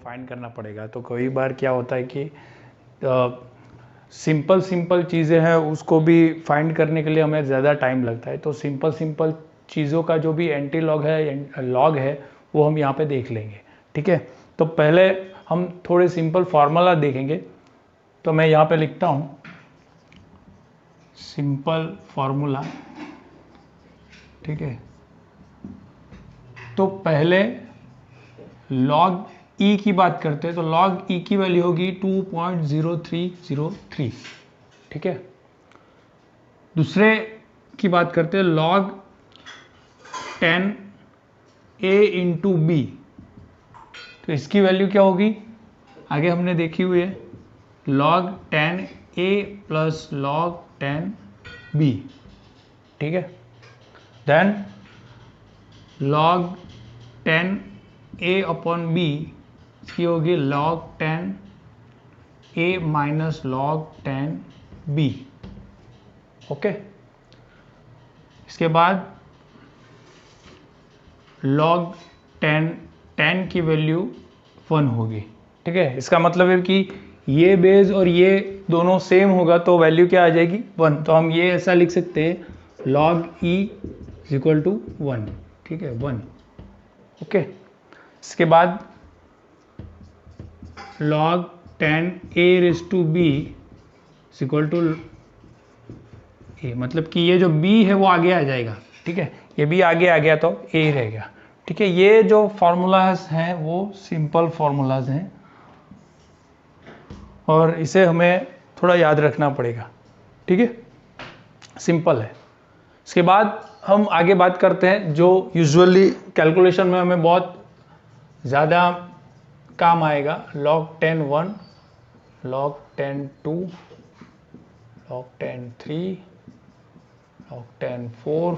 Find करना पड़ेगा। तो कई बार क्या होता है कि सिंपल चीज़ें हैं उसको भी फाइंड करने के लिए हमें ज़्यादा टाइम लगता है। तो सिंपल चीज़ों का जो भी एंटी लॉग है वो हम यहाँ पे देख लेंगे, ठीक है। तो पहले हम थोड़े सिंपल फार्मूला देखेंगे। तो मैं यहाँ पे लिखता हूँ सिंपल फार्मूला, ठीक है। तो पहले लॉग ई की बात करते हैं। तो लॉग ई की वैल्यू होगी 2.0303, ठीक है। दूसरे की बात करते हैं लॉग 10a इंटू बी। तो इसकी वैल्यू क्या होगी, आगे हमने देखी हुई है, log 10a plus log 10b, ठीक है। Then log 10a upon b इसकी होगी log 10a minus log 10b, okay. इसके बाद log 10 की वैल्यू 1 होगी, ठीक है। इसका मतलब है कि ये बेस और ये दोनों सेम होगा तो वैल्यू क्या आ जाएगी 1। तो हम ये ऐसा लिख सकते हैं log e इक्वल टू 1, ठीक है, 1, ओके। इसके बाद log 10a raise to b equal to a, मतलब कि ये जो b है वो आगे आ जाएगा, ठीक है। ये b आगे आ गया तो a रहेगा, ठीक है। ये जो फार्मूलाज हैं वो सिंपल फार्मूलाज हैं और इसे हमें थोड़ा याद रखना पड़ेगा, ठीक है, सिंपल है। इसके बाद हम आगे बात करते हैं जो यूजुअली कैलकुलेशन में हमें बहुत ज़्यादा काम आएगा, log 10 1, log 10 2, log 10 3, log 10 4,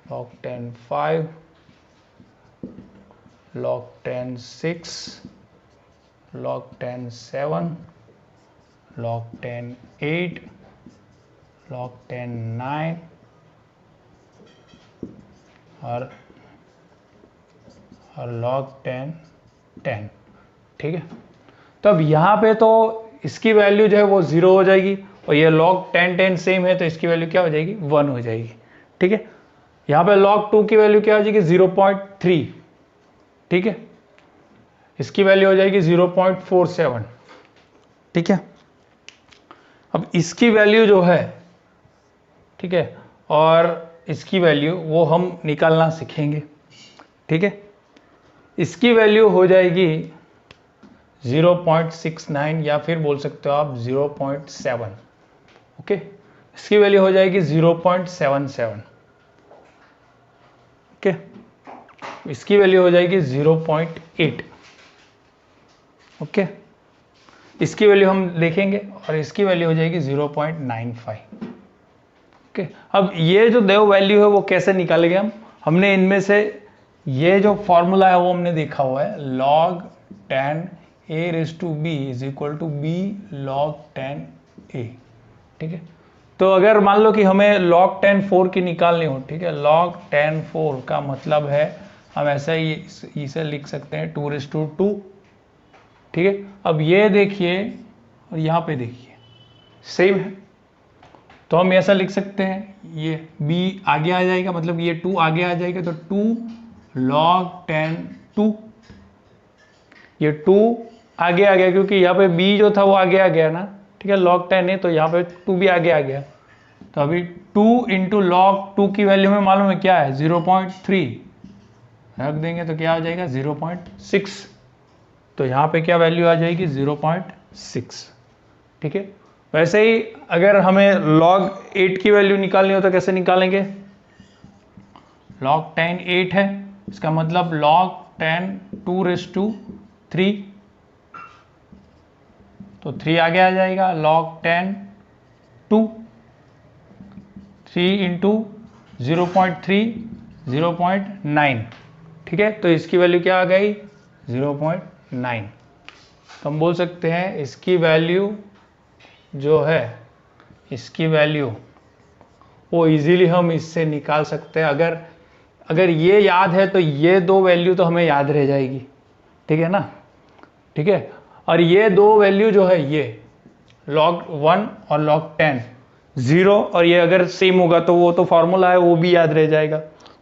log 10 5, log 10 6, log 10 7, log 10 8, log 10 9 और log 10 10, ठीक है। तो अब यहाँ पे तो इसकी वैल्यू जो है वो 0 हो जाएगी और ये log 10 10 सेम है तो इसकी वैल्यू क्या हो जाएगी 1 हो जाएगी, ठीक है। यहाँ पे log 2 की वैल्यू क्या हो जाएगी 0.3, ठीक है। इसकी वैल्यू हो जाएगी 0.47, ठीक है। अब इसकी वैल्यू जो है, ठीक है, और इसकी वैल्यू वो हम निकालना सीखेंगे, ठीक है। इसकी वैल्यू हो जाएगी 0.69 या फिर बोल सकते हो आप 0.7, ओके। इसकी वैल्यू हो जाएगी 0.77, ओके। इसकी वैल्यू हो जाएगी 0.8, ओके। इसकी वैल्यू हम देखेंगे और इसकी वैल्यू हो जाएगी 0.95, ओके। अब ये जो दो वैल्यू है वो कैसे निकालेंगे हमने इनमें से ये जो फॉर्मूला है वो हमने देखा हुआ है, log 10a raise to b is equal to b log 10a, ठीक है। तो अगर मान लो कि हमें log 10 4 की निकालनी हो, ठीक है, log 10 4 का मतलब है हम ऐसा ही इसे लिख सकते हैं 2 रेज़ टू 2, ठीक है। अब ये देखिए और यहाँ पे देखिए सेम है तो हम ऐसा लिख सकते हैं, ये b आगे आ जाएगा, मतलब ये 2 आगे आ जाएगा तो 2 log 10 2, ये 2 आगे आ गया क्योंकि यहाँ पे b जो था वो आगे आ गया ना, ठीक है। log 10 है तो यहाँ पे 2 भी आगे आ गया। तो अभी 2 इंटू log 2 की वैल्यू में मालूम है क्या है 0.3 रख देंगे तो क्या आ जाएगा 0.6, तो यहाँ पे क्या वैल्यू आ जाएगी 0.6, ठीक है। वैसे ही अगर हमें log 8 की वैल्यू निकालनी हो तो कैसे निकालेंगे, log 10 8 है, इसका मतलब log 10 2 रेज़ टू 3, तो 3 आगे आ जाएगा, log 10 2, 3 इंटू 0.3 0.9, ठीक है। तो इसकी वैल्यू क्या आ गई 0.9। तो हम बोल सकते हैं इसकी वैल्यू जो है, इसकी वैल्यू वो इजीली हम इससे निकाल सकते हैं। अगर ये याद है तो ये दो वैल्यू तो हमें याद रह जाएगी, ठीक है ना। ठीक है। और ये दो वैल्यू जो है ये log 1 और log 10 0, और ये अगर सेम होगा तो वो तो फॉर्मूला है वो भी याद रह जाएगा।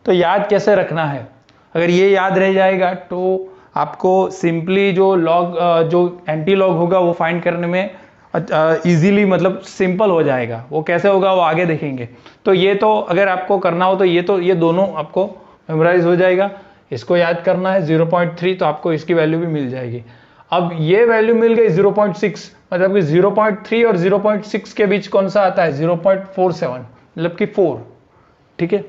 तो याद कैसे रखना है, अगर ये याद रह जाएगा तो आपको सिंपली जो लॉग जो एंटी लॉग होगा वो फाइंड करने में इजीली मतलब सिंपल हो जाएगा। वो कैसे होगा वो आगे देखेंगे। तो ये तो अगर आपको करना हो तो ये दोनों आपको मेमोराइज हो जाएगा। इसको याद करना है 0.3, तो आपको इसकी वैल्यू भी मिल जाएगी। अब ये वैल्यू मिल गई 0.6, मतलब कि 0.3 और 0.6 के बीच कौन सा आता है 0.47, मतलब कि 4। ठीक है,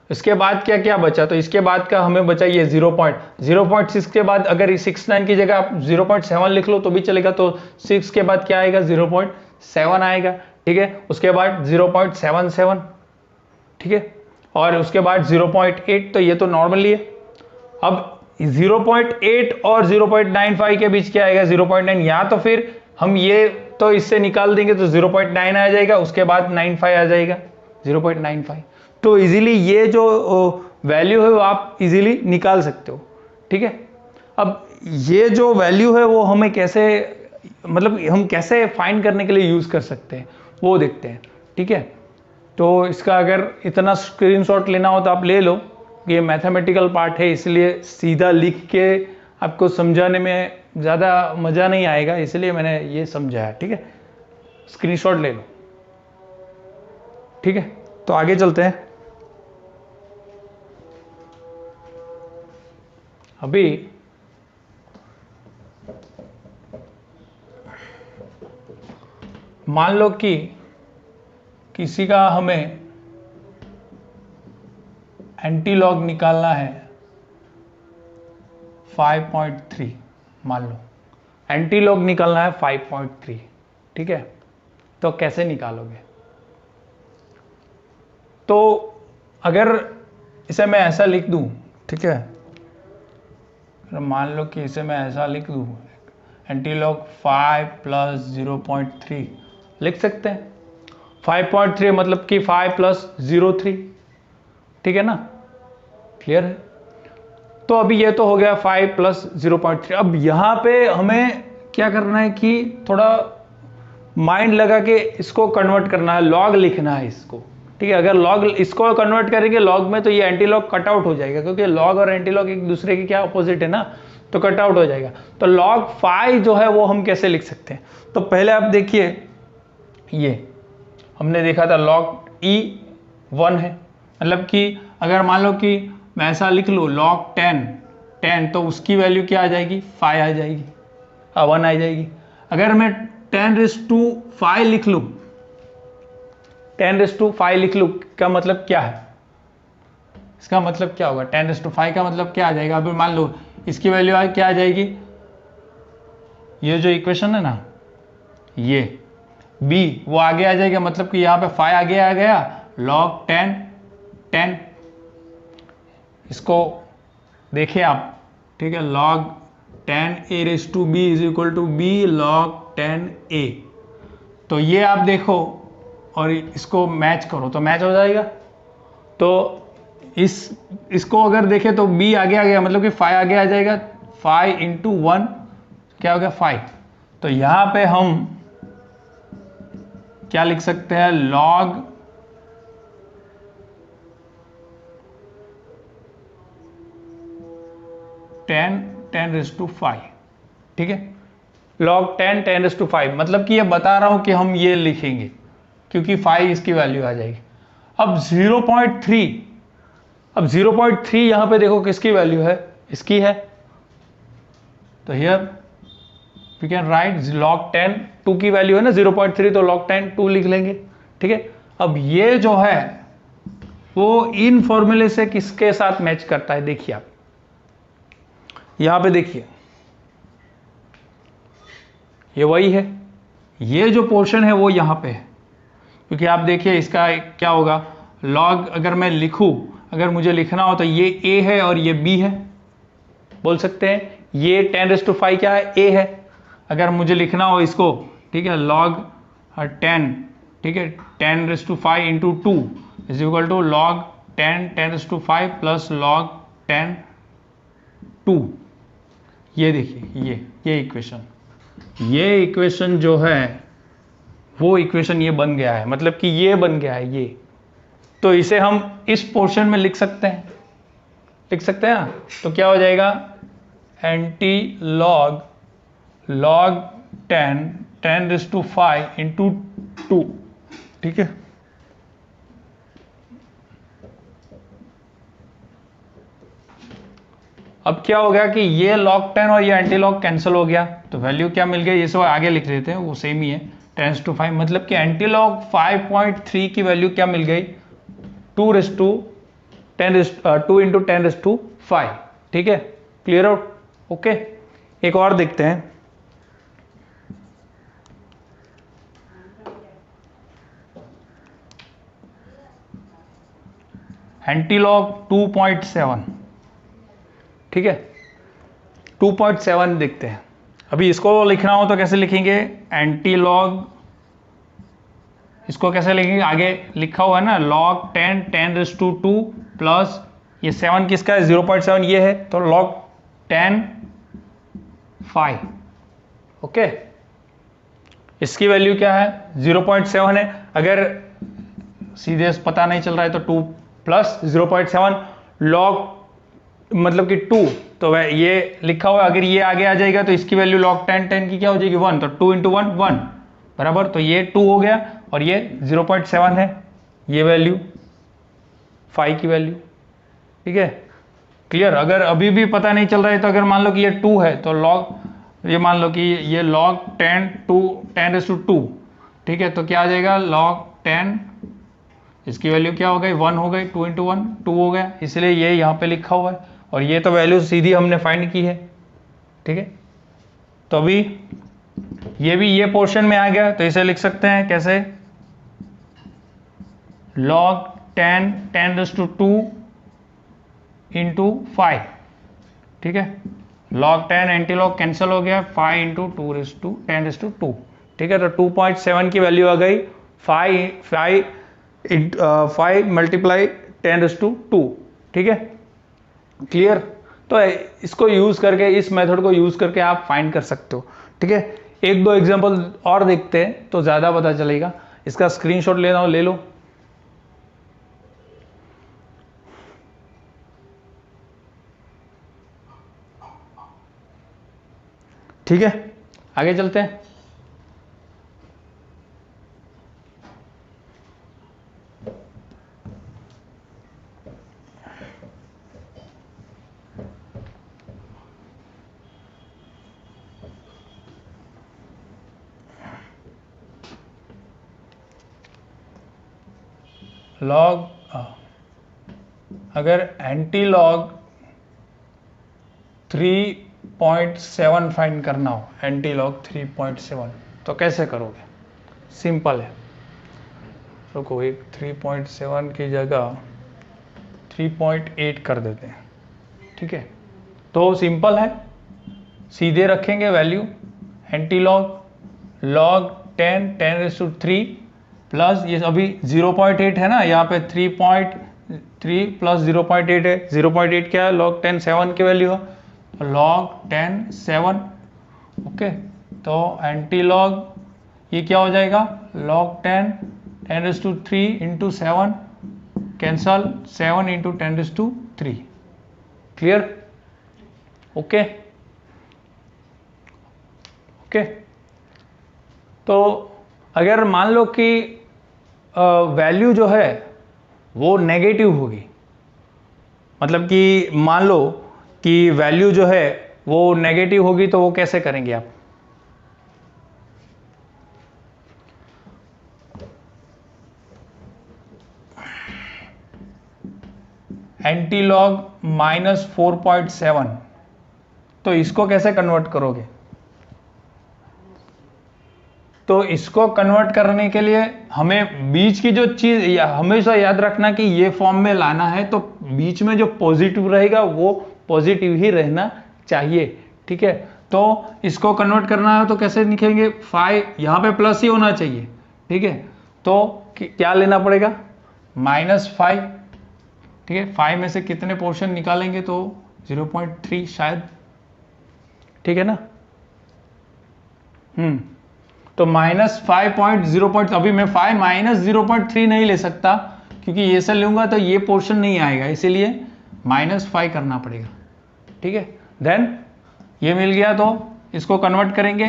इसके बाद क्या क्या बचा, तो इसके बाद का हमें बचा ये 0.6 के बाद अगर 69 की जगह आप 0.7 लिख लो तो भी चलेगा। तो 6 के बाद क्या आएगा 0.7 आएगा। ठीक है, उसके बाद 0.77, ठीक है, और उसके बाद 0.8, तो ये तो नॉर्मली है। अब 0.8 और 0.95 के बीच क्या आएगा 0.9, या तो फिर हम ये तो इससे निकाल देंगे तो 0.9 आ जाएगा, उसके बाद 95 आ जाएगा 0.95। तो इजीली ये जो वैल्यू है वो आप इजीली निकाल सकते हो। ठीक है, अब ये जो वैल्यू है वो हमें कैसे मतलब हम कैसे फाइंड करने के लिए यूज कर सकते हैं वो देखते हैं। ठीक है, तो इसका अगर इतना स्क्रीनशॉट लेना हो तो आप ले लो, ये मैथमेटिकल पार्ट है इसलिए सीधा लिख के आपको समझाने में ज़्यादा मज़ा नहीं आएगा, इसलिए मैंने ये समझाया। ठीक है, स्क्रीनशॉट ले लो। ठीक है, तो आगे चलते हैं। अभी मान लो कि किसी का हमें एंटी लॉग निकालना है 5.3, मान लो एंटी लॉग निकालना है 5.3। ठीक है, तो कैसे निकालोगे, तो अगर इसे मैं ऐसा लिख दूं, ठीक है, मान लो कि इसे मैं ऐसा लिख दूं एंटी लॉग 5 + 0.3 लिख सकते हैं। 5.3 मतलब कि 5 + 0.3, ठीक है ना, क्लियर है। तो अभी ये तो हो गया 5 + 0.3। अब यहाँ पे हमें क्या करना है कि थोड़ा माइंड लगा के इसको कन्वर्ट करना है, लॉग लिखना है इसको। ठीक है, अगर लॉग इसको कन्वर्ट करेंगे लॉग में तो ये एंटी लॉग कट आउट हो जाएगा, क्योंकि लॉग और एंटी लॉग एक दूसरे के क्या अपोजिट है ना, तो कट आउट हो जाएगा। तो log 5 जो है वो हम कैसे लिख सकते हैं, तो पहले आप देखिए ये हमने देखा था log E1 है, मतलब कि अगर मान लो कि मैं ऐसा लिख लूँ log 10 तो उसकी वैल्यू क्या आ जाएगी 5 आ जाएगी, 1 आ जाएगी। अगर मैं 10⁵ लिख लूँ 10⁵ लिख लूँ का मतलब क्या है, इसका मतलब क्या होगा 10⁵ का मतलब क्या आ जाएगा। अभी मान लो इसकी वैल्यू क्या आ जाएगी, ये जो इक्वेशन है ना ये b वो आगे आ जाएगा, मतलब कि यहाँ पे 5 आगे आ गया, log 10 इसको देखिए आप। ठीक है, log 10a⁵b = b log 10a। तो ये आप देखो और इसको मैच करो तो मैच हो जाएगा। तो इसको अगर देखें तो b आगे आ गया, मतलब कि 5 आगे आ जाएगा, 5 × 1 क्या हो गया 5। तो यहां पे हम क्या लिख सकते हैं log 10⁵. ठीक है, log 10⁵, मतलब कि ये बता रहा हूं कि हम ये लिखेंगे क्योंकि 5 इसकी वैल्यू आ जाएगी। अब 0.3, अब 0.3 यहां पे देखो किसकी वैल्यू है, इसकी है। तो here we can write log 10 2 की वैल्यू है ना 0.3, तो log 10 2 लिख लेंगे। ठीक है, अब ये जो है वो इन फॉर्मूले से किसके साथ मैच करता है, देखिए आप यहां पे देखिए ये वही है, ये जो पोर्शन है वो यहां पे है, क्योंकि आप देखिए इसका क्या होगा log, अगर मैं लिखूं, अगर मुझे लिखना हो तो ये a है और ये b है, बोल सकते हैं ये 10⁵ क्या है a है। अगर मुझे लिखना हो इसको, ठीक है, log 10, ठीक है, 10⁵ × 2 = log 10 10⁵ + log 10 2। ये देखिए ये इक्वेशन जो है वो इक्वेशन ये बन गया है, मतलब कि ये बन गया है ये। तो इसे हम इस पोर्शन में लिख सकते हैं ना। तो क्या हो जाएगा, एंटी लॉग 10⁻⁵ इंटू 2, ठीक है। अब क्या हो गया कि ये log 10 और ये एंटी लॉग कैंसिल हो गया, तो वैल्यू क्या मिल गई, ये सब आगे लिख देते हैं, वो सेम ही है 10⁵, मतलब कि एंटी लॉग 5.3 की वैल्यू क्या मिल गई, 2 इंटू 10⁵, ठीक है। Clear out, okay. एक और देखते हैं, एंटी लॉग 2.7, ठीक है। 2.7 देखते हैं। अभी इसको लिखना हो तो कैसे लिखेंगे, एंटी लॉग, इसको कैसे लिखेंगे, आगे लिखा हुआ है ना log 10⁻⁵ प्लस ये 7 किसका है, 0.7 ये है, तो log 10⁵, ओके। इसकी वैल्यू क्या है, 0.7 है। अगर सीधे पता नहीं चल रहा है तो 2 प्लस 0.7 log मतलब कि 2, तो वह ये लिखा हुआ है, अगर ये आगे आ जाएगा तो इसकी वैल्यू log 10 की क्या हो जाएगी, 1, तो 2 इंटू 1 1 बराबर, तो ये 2 हो गया और ये 0.7 है, ये वैल्यू 5 की वैल्यू, ठीक है। क्लियर। अगर अभी भी पता नहीं चल रहा है तो अगर मान लो कि ये 2 है तो ये मान लो कि ये log 10⁻², ठीक है। तो क्या आ जाएगा, log 10, इसकी वैल्यू क्या हो गई, 1 हो गई, 2 इंटू 1 2 हो गया, इसलिए ये यहाँ पे लिखा हुआ है, और ये तो वैल्यू सीधी हमने फाइंड की है, ठीक है। तो अभी ये भी ये पोर्शन में आ गया, तो इसे लिख सकते हैं कैसे, log 10⁻² इंटू 5, ठीक है। log 10 एंटी लॉग कैंसिल हो गया, 5 इंटू 10⁻², ठीक है। तो 2.7 की वैल्यू आ गई, 5 मल्टीप्लाई 10⁻², ठीक है। क्लियर। तो इसको यूज करके, इस मेथड को यूज करके आप फाइंड कर सकते हो, ठीक है। एक दो एग्जांपल और देखते हैं तो ज्यादा पता चलेगा। इसका स्क्रीनशॉट लेना हो ले लो, ठीक है। आगे चलते हैं। लॉग, अगर एंटी लॉग 3.7 फाइंड करना हो, एंटी लॉग 3.7, तो कैसे करोगे, सिंपल है। रुको, एक 3.7 की जगह 3.8 कर देते हैं, ठीक है। तो सिंपल है, सीधे रखेंगे वैल्यू, एंटी लॉग 10⁻³ प्लस ये अभी 0.8 है ना, यहाँ पे 3.3 प्लस 0.8 है, 0.8 क्या है, log 10 7 की वैल्यू है, तो log 10 7, ओके। तो एंटी लॉग ये क्या हो जाएगा, log 10⁻³ into 7 cancel, 7 into 10⁻3, clear, okay. Okay, तो अगर मान लो कि वैल्यू जो है वो नेगेटिव होगी, मतलब कि मान लो कि वैल्यू जो है वो नेगेटिव होगी, तो वो कैसे करेंगे आप, एंटी लॉग -4.7, तो इसको कैसे कन्वर्ट करोगे। तो इसको कन्वर्ट करने के लिए हमें बीच की जो चीज हमेशा याद रखना कि ये फॉर्म में लाना है, तो बीच में जो पॉजिटिव रहेगा वो पॉजिटिव ही रहना चाहिए, ठीक है। तो इसको कन्वर्ट करना है तो कैसे लिखेंगे, 5 यहाँ पे प्लस ही होना चाहिए, ठीक है। तो क्या लेना पड़ेगा, -5, ठीक है। 5 में से कितने पोर्शन निकालेंगे तो 0.3 शायद, ठीक है ना। तो -5.0. अभी मैं 5 - 0.3 नहीं ले सकता, क्योंकि ये से लूंगा तो ये पोर्शन नहीं आएगा, इसीलिए -5 करना पड़ेगा। ठीक है, देन ये मिल गया तो इसको कन्वर्ट करेंगे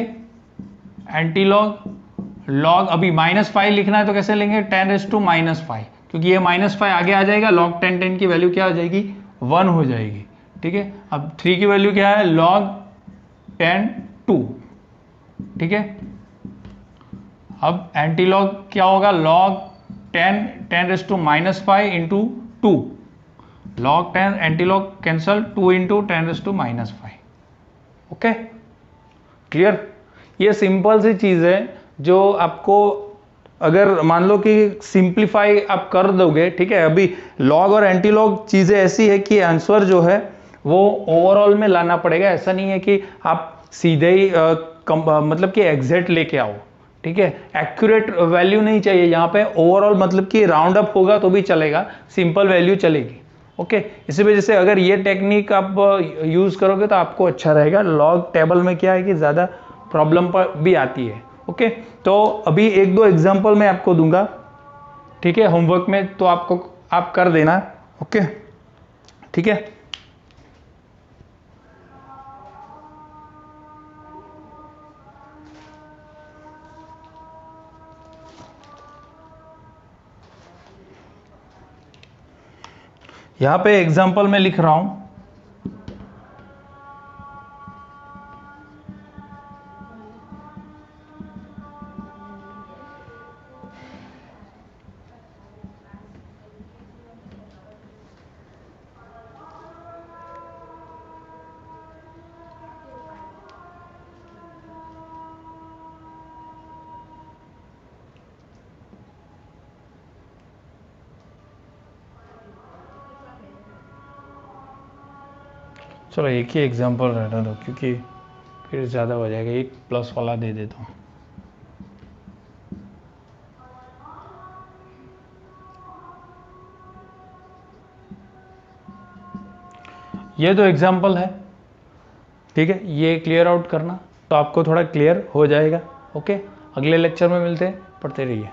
एंटी लॉग अभी -5 लिखना है तो कैसे लेंगे, 10⁻⁻5, क्योंकि ये -5 आगे आ जाएगा, log 10 की वैल्यू क्या हो जाएगी, 1 हो जाएगी। ठीक है, अब 3 की वैल्यू क्या है, log 10 2। ठीक है, अब एंटी लॉग क्या होगा, log 10⁻⁻5 into 2, log 10 anti log cancel, 2 into 10⁻⁻5। Okay, clear. ये सिंपल सी चीज है जो आपको, अगर मान लो कि सिंप्लीफाई आप कर दोगे, ठीक है। अभी लॉग और एंटी लॉग चीजें ऐसी है कि आंसर जो है वो ओवरऑल में लाना पड़ेगा, ऐसा नहीं है कि आप सीधे ही मतलब कि एग्जैक्ट लेके आओ। ठीक है, एक्यूरेट वैल्यू नहीं चाहिए यहाँ पे, ओवरऑल मतलब कि राउंड अप होगा तो भी चलेगा, सिंपल वैल्यू चलेगी। ओके, इसी वजह से अगर ये टेक्निक आप यूज करोगे तो आपको अच्छा रहेगा। लॉग टेबल में क्या है कि ज्यादा प्रॉब्लम पर भी आती है। ओके, तो अभी 1-2 एग्जांपल मैं आपको दूंगा, ठीक है, होमवर्क में, तो आप कर देना। ओके, ठीक है। यहां पे एग्जांपल में लिख रहा हूं, चलो एक ही एग्जांपल रहने दो, क्योंकि फिर ज़्यादा हो जाएगा, एक प्लस वाला दे देता हूँ। ये तो एग्जांपल है, ठीक है, ये क्लियर आउट करना तो आपको थोड़ा क्लियर हो जाएगा। ओके, अगले लेक्चर में मिलते हैं, पढ़ते रहिए।